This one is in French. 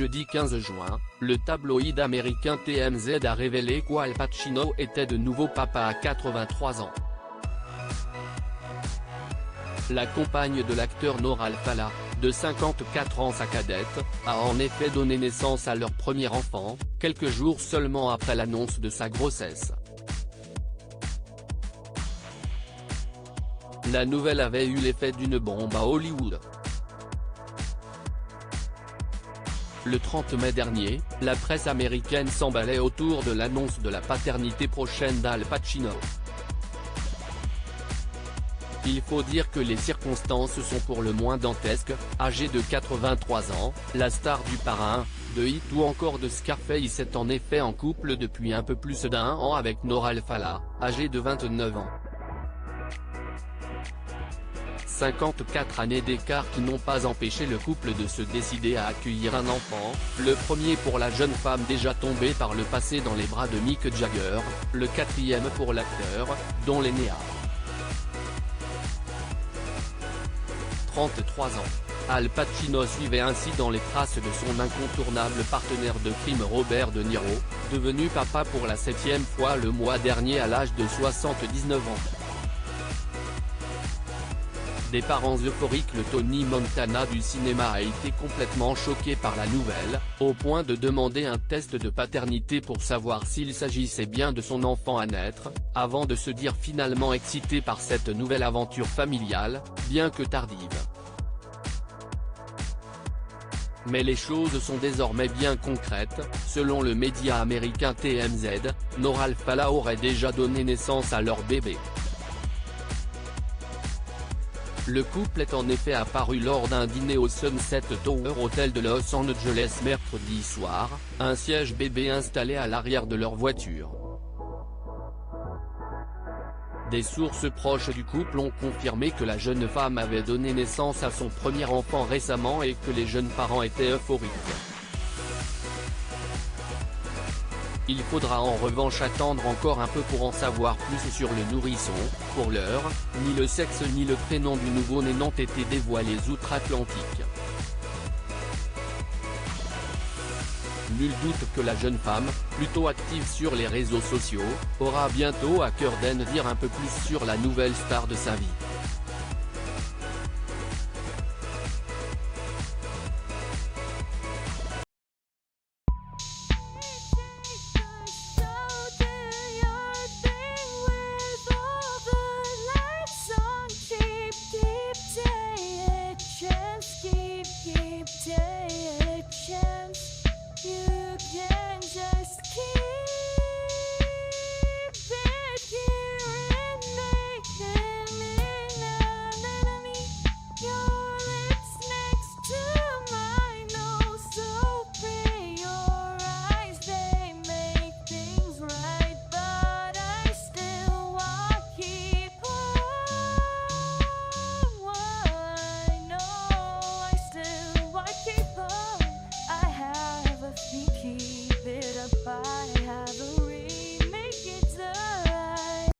jeudi 15 juin, le tabloïd américain TMZ a révélé qu'Al Pacino était de nouveau papa à 83 ans. La compagne de l'acteur Nora Al-Fallah, de 54 ans sa cadette, a en effet donné naissance à leur premier enfant, quelques jours seulement après l'annonce de sa grossesse. La nouvelle avait eu l'effet d'une bombe à Hollywood. Le 30 mai dernier, la presse américaine s'emballait autour de l'annonce de la paternité prochaine d'Al Pacino. Il faut dire que les circonstances sont pour le moins dantesques. Âgé de 83 ans, la star du Parrain, de Hit ou encore de Scarface est en effet en couple depuis un peu plus d'1 an avec Nora Al-Fallah, âgée de 29 ans. 54 années d'écart qui n'ont pas empêché le couple de se décider à accueillir un enfant, le premier pour la jeune femme déjà tombée par le passé dans les bras de Mick Jagger, le quatrième pour l'acteur, dont l'aîné a 33 ans. Al Pacino suivait ainsi dans les traces de son incontournable partenaire de crime Robert De Niro, devenu papa pour la 7e fois le mois dernier à l'âge de 79 ans. Des parents euphoriques, le Tony Montana du cinéma a été complètement choqué par la nouvelle, au point de demander un test de paternité pour savoir s'il s'agissait bien de son enfant à naître, avant de se dire finalement excité par cette nouvelle aventure familiale, bien que tardive. Mais les choses sont désormais bien concrètes. Selon le média américain TMZ, Nora Al-Fallah aurait déjà donné naissance à leur bébé. Le couple est en effet apparu lors d'un dîner au Sunset Tower Hotel de Los Angeles mercredi soir, un siège bébé installé à l'arrière de leur voiture. Des sources proches du couple ont confirmé que la jeune femme avait donné naissance à son premier enfant récemment et que les jeunes parents étaient euphoriques. Il faudra en revanche attendre encore un peu pour en savoir plus sur le nourrisson. Pour l'heure, ni le sexe ni le prénom du nouveau-né n'ont été dévoilés outre-Atlantique. Nul doute que la jeune femme, plutôt active sur les réseaux sociaux, aura bientôt à cœur d'en dire un peu plus sur la nouvelle star de sa vie.